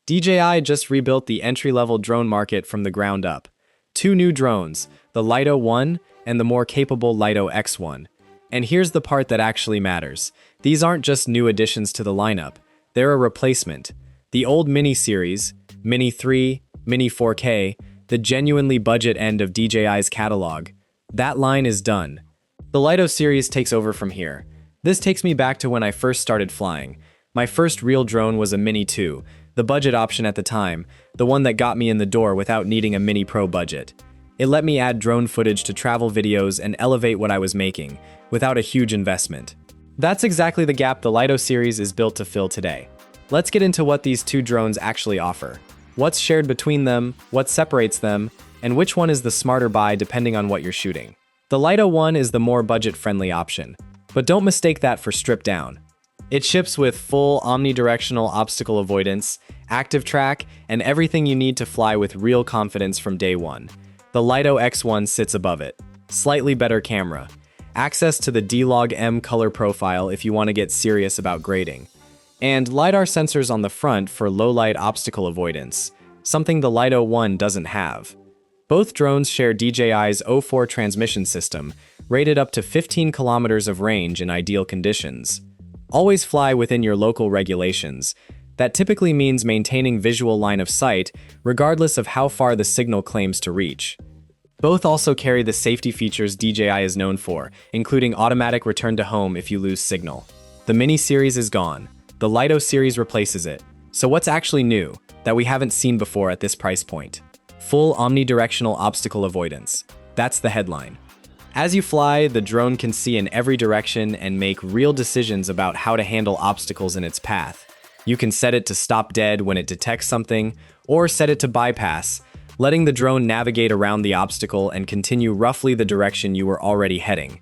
DJI just rebuilt the entry-level drone market from the ground up. Two new drones, the Lito 1 and the more capable Lito X1. And here's the part that actually matters. These aren't just new additions to the lineup, they're a replacement. The old Mini series, Mini 3, Mini 4K, the genuinely budget end of DJI's catalog, that line is done. The Lito series takes over from here. This takes me back to when I first started flying. My first real drone was a Mini 2, the budget option at the time, the one that got me in the door without needing a Mini Pro budget. It let me add drone footage to travel videos and elevate what I was making, without a huge investment. That's exactly the gap the Lito series is built to fill today. Let's get into what these two drones actually offer. What's shared between them, what separates them, and which one is the smarter buy depending on what you're shooting. The Lito 1 is the more budget-friendly option, but don't mistake that for stripped down. It ships with full omnidirectional obstacle avoidance, ActiveTrack, and everything you need to fly with real confidence from day one. The Lito X1 sits above it. Slightly better camera. Access to the D-Log-M color profile if you want to get serious about grading. And LiDAR sensors on the front for low-light obstacle avoidance, something the Lito 1 doesn't have. Both drones share DJI's 04 transmission system, rated up to 15 kilometers of range in ideal conditions. Always fly within your local regulations. That typically means maintaining visual line of sight, regardless of how far the signal claims to reach. Both also carry the safety features DJI is known for, including automatic return to home if you lose signal. The Mini series is gone. The Lito series replaces it. So what's actually new, that we haven't seen before at this price point? Full omnidirectional obstacle avoidance. That's the headline. As you fly, the drone can see in every direction and make real decisions about how to handle obstacles in its path. You can set it to stop dead when it detects something, or set it to bypass, letting the drone navigate around the obstacle and continue roughly the direction you were already heading.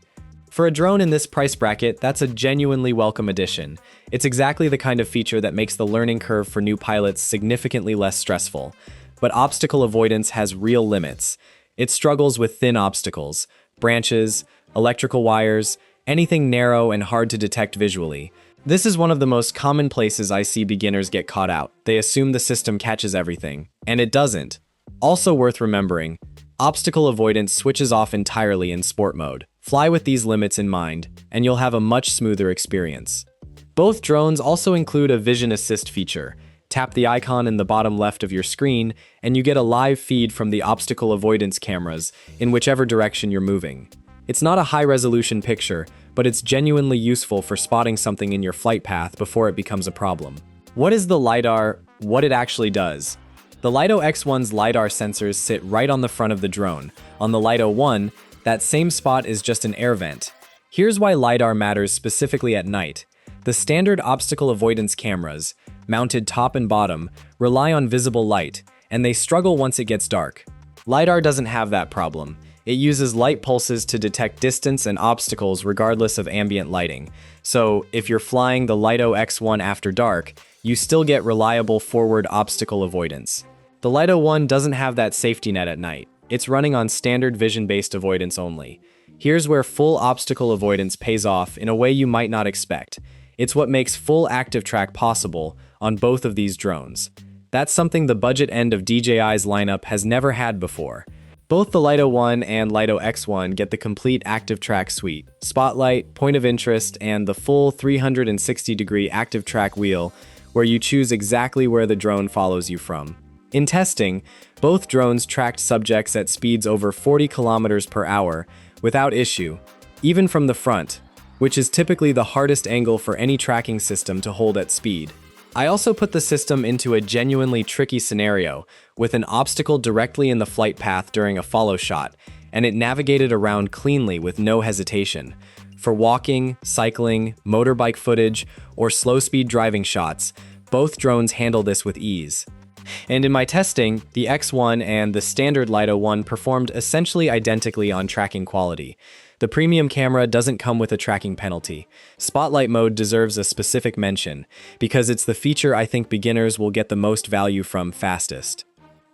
For a drone in this price bracket, that's a genuinely welcome addition. It's exactly the kind of feature that makes the learning curve for new pilots significantly less stressful. But obstacle avoidance has real limits. It struggles with thin obstacles, branches, electrical wires, anything narrow and hard to detect visually. This is one of the most common places I see beginners get caught out. They assume the system catches everything, and it doesn't. Also worth remembering, obstacle avoidance switches off entirely in sport mode. Fly with these limits in mind, and you'll have a much smoother experience. Both drones also include a vision assist feature. Tap the icon in the bottom left of your screen, and you get a live feed from the obstacle avoidance cameras in whichever direction you're moving. It's not a high-resolution picture, but it's genuinely useful for spotting something in your flight path before it becomes a problem. What is the LiDAR? What it actually does? The Lito X1's LiDAR sensors sit right on the front of the drone. On the Lito 1, that same spot is just an air vent. Here's why LiDAR matters specifically at night. The standard obstacle avoidance cameras, mounted top and bottom, rely on visible light, and they struggle once it gets dark. LiDAR doesn't have that problem. It uses light pulses to detect distance and obstacles regardless of ambient lighting. So, if you're flying the Lito X1 after dark, you still get reliable forward obstacle avoidance. The Lito 1 doesn't have that safety net at night. It's running on standard vision-based avoidance only. Here's where full obstacle avoidance pays off in a way you might not expect. It's what makes full ActiveTrack possible on both of these drones. That's something the budget end of DJI's lineup has never had before. Both the Lito 1 and Lito X1 get the complete ActiveTrack suite, spotlight, point of interest, and the full 360-degree ActiveTrack wheel, where you choose exactly where the drone follows you from. In testing, both drones tracked subjects at speeds over 40 kilometers per hour without issue, even from the front, which is typically the hardest angle for any tracking system to hold at speed. I also put the system into a genuinely tricky scenario, with an obstacle directly in the flight path during a follow shot, and it navigated around cleanly with no hesitation. For walking, cycling, motorbike footage, or slow-speed driving shots, both drones handle this with ease. And in my testing, the X1 and the standard Lito 1 performed essentially identically on tracking quality. The premium camera doesn't come with a tracking penalty. Spotlight mode deserves a specific mention, because it's the feature I think beginners will get the most value from fastest.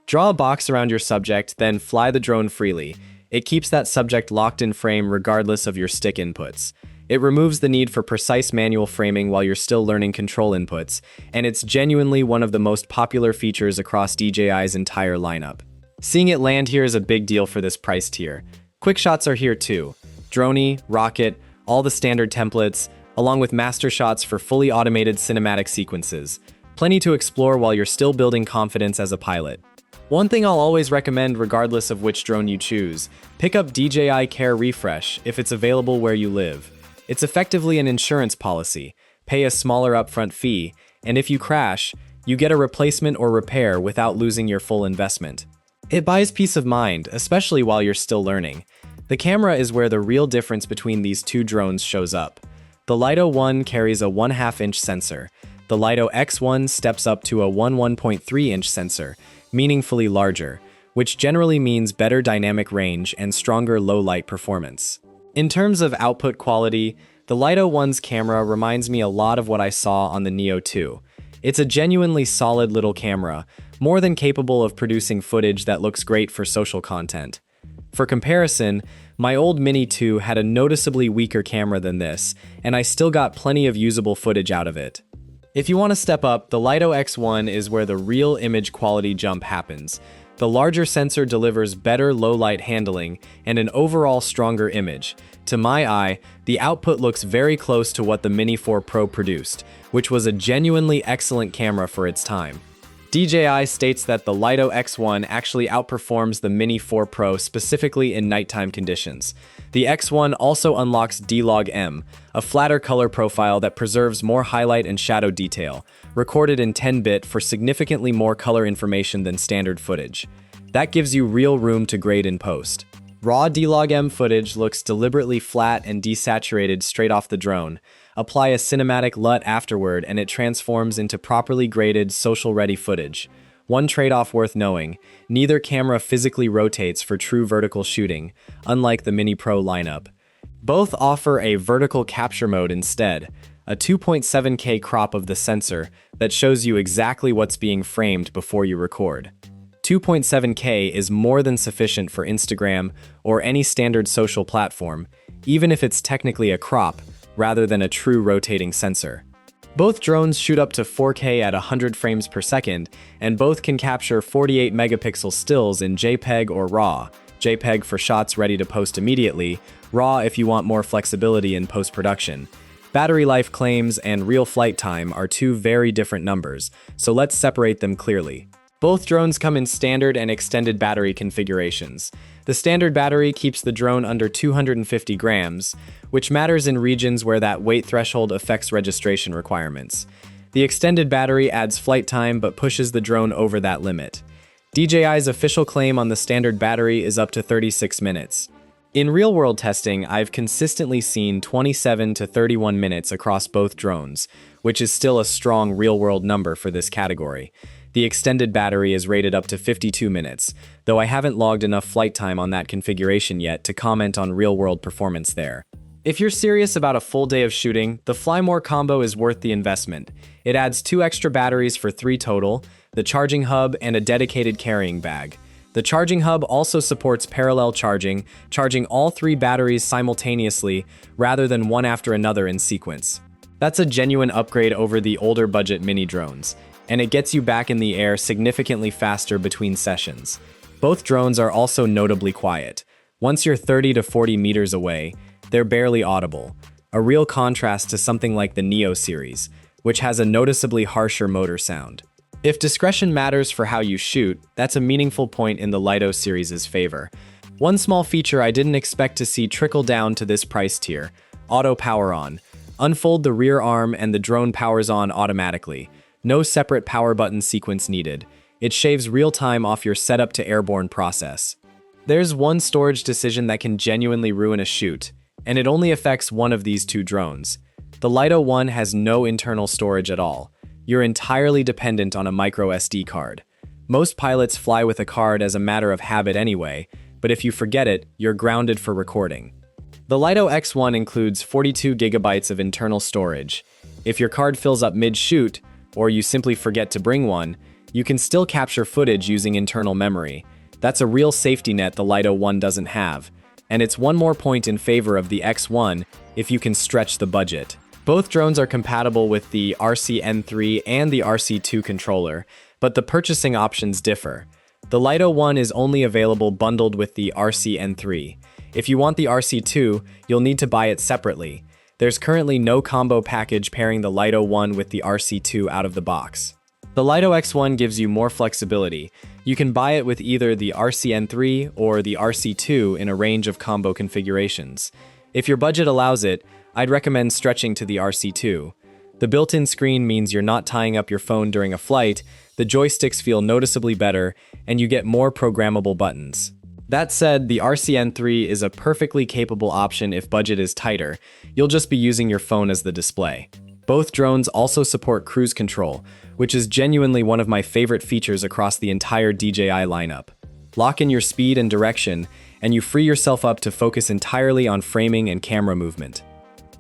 Draw a box around your subject, then fly the drone freely. It keeps that subject locked in frame regardless of your stick inputs. It removes the need for precise manual framing while you're still learning control inputs, and it's genuinely one of the most popular features across DJI's entire lineup. Seeing it land here is a big deal for this price tier. Quick shots are here too. Drone, rocket, all the standard templates, along with master shots for fully automated cinematic sequences. Plenty to explore while you're still building confidence as a pilot. One thing I'll always recommend regardless of which drone you choose, pick up DJI Care Refresh if it's available where you live. It's effectively an insurance policy. Pay a smaller upfront fee, and if you crash, you get a replacement or repair without losing your full investment. It buys peace of mind, especially while you're still learning. The camera is where the real difference between these two drones shows up. The Lito 1 carries a 1/2-inch sensor. The Lito X1 steps up to a 1.3-inch sensor, meaningfully larger, which generally means better dynamic range and stronger low-light performance. In terms of output quality, the Lito 1's camera reminds me a lot of what I saw on the Neo 2. It's a genuinely solid little camera, more than capable of producing footage that looks great for social content. For comparison, my old Mini 2 had a noticeably weaker camera than this, and I still got plenty of usable footage out of it. If you want to step up, the Lito X1 is where the real image quality jump happens. The larger sensor delivers better low-light handling and an overall stronger image. To my eye, the output looks very close to what the Mini 4 Pro produced, which was a genuinely excellent camera for its time. DJI states that the Lito X1 actually outperforms the Mini 4 Pro specifically in nighttime conditions. The X1 also unlocks D-Log-M, a flatter color profile that preserves more highlight and shadow detail, recorded in 10-bit for significantly more color information than standard footage. That gives you real room to grade in post. Raw D-Log-M footage looks deliberately flat and desaturated straight off the drone. Apply a cinematic LUT afterward and it transforms into properly graded, social-ready footage. One trade-off worth knowing, neither camera physically rotates for true vertical shooting, unlike the Mini Pro lineup. Both offer a vertical capture mode instead, a 2.7K crop of the sensor that shows you exactly what's being framed before you record. 2.7K is more than sufficient for Instagram or any standard social platform, even if it's technically a crop, rather than a true rotating sensor. Both drones shoot up to 4K at 100 frames per second, and both can capture 48 megapixel stills in JPEG or RAW. JPEG for shots ready to post immediately, RAW if you want more flexibility in post-production. Battery life claims and real flight time are two very different numbers, so let's separate them clearly. Both drones come in standard and extended battery configurations. The standard battery keeps the drone under 250 grams, which matters in regions where that weight threshold affects registration requirements. The extended battery adds flight time but pushes the drone over that limit. DJI's official claim on the standard battery is up to 36 minutes. In real-world testing, I've consistently seen 27 to 31 minutes across both drones, which is still a strong real-world number for this category. The extended battery is rated up to 52 minutes, though I haven't logged enough flight time on that configuration yet to comment on real-world performance there. If you're serious about a full day of shooting, the Fly More combo is worth the investment. It adds 2 extra batteries for 3 total, the charging hub, and a dedicated carrying bag. The charging hub also supports parallel charging, charging all 3 batteries simultaneously rather than one after another in sequence. That's a genuine upgrade over the older budget mini drones, and it gets you back in the air significantly faster between sessions. Both drones are also notably quiet. Once you're 30 to 40 meters away, they're barely audible, a real contrast to something like the Neo series, which has a noticeably harsher motor sound. If discretion matters for how you shoot, that's a meaningful point in the Lido series' favor. One small feature I didn't expect to see trickle down to this price tier: auto power on. Unfold the rear arm and the drone powers on automatically. No separate power button sequence needed. It shaves real time off your setup to airborne process. There's one storage decision that can genuinely ruin a shoot, and it only affects one of these 2 drones. The Lito 1 has no internal storage at all. You're entirely dependent on a micro SD card. Most pilots fly with a card as a matter of habit anyway, but if you forget it, you're grounded for recording. The Lito X1 includes 42 gigabytes of internal storage. If your card fills up mid-shoot, or you simply forget to bring one, you can still capture footage using internal memory. That's a real safety net the Lito 1 doesn't have. and it's one more point in favor of the X1 if you can stretch the budget. Both drones are compatible with the RC-N3 and the RC2 controller, but the purchasing options differ. The Lito 1 is only available bundled with the RC-N3. If you want the RC2, you'll need to buy it separately. There's currently no combo package pairing the Lito 1 with the RC2 out of the box. The Lito X1 gives you more flexibility. You can buy it with either the RC-N3 or the RC2 in a range of combo configurations. If your budget allows it, I'd recommend stretching to the RC2. The built-in screen means you're not tying up your phone during a flight, the joysticks feel noticeably better, and you get more programmable buttons. That said, the RC-N3 is a perfectly capable option if budget is tighter. You'll just be using your phone as the display. Both drones also support cruise control, which is genuinely one of my favorite features across the entire DJI lineup. Lock in your speed and direction, and you free yourself up to focus entirely on framing and camera movement.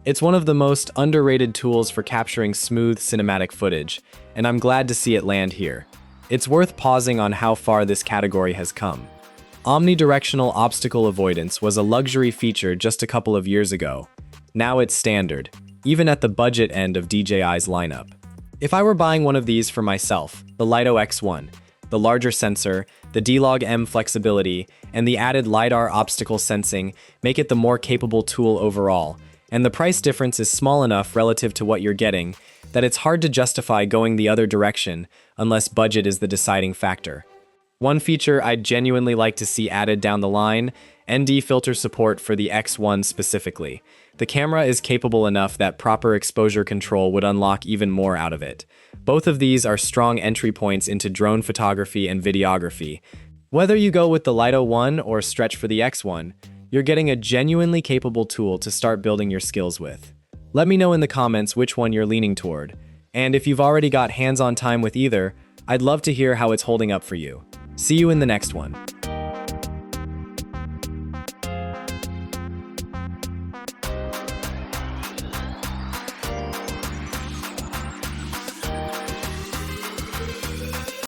It's one of the most underrated tools for capturing smooth cinematic footage, and I'm glad to see it land here. It's worth pausing on how far this category has come. Omnidirectional obstacle avoidance was a luxury feature just a couple of years ago. Now it's standard, even at the budget end of DJI's lineup. If I were buying one of these for myself, the Lito X1, the larger sensor, the D-Log-M flexibility, and the added LiDAR obstacle sensing make it the more capable tool overall, and the price difference is small enough relative to what you're getting that it's hard to justify going the other direction unless budget is the deciding factor. One feature I'd genuinely like to see added down the line, ND filter support for the X1 specifically. The camera is capable enough that proper exposure control would unlock even more out of it. Both of these are strong entry points into drone photography and videography. Whether you go with the Lito 1 or stretch for the X1, you're getting a genuinely capable tool to start building your skills with. Let me know in the comments which one you're leaning toward. And if you've already got hands-on time with either, I'd love to hear how it's holding up for you. See you in the next one.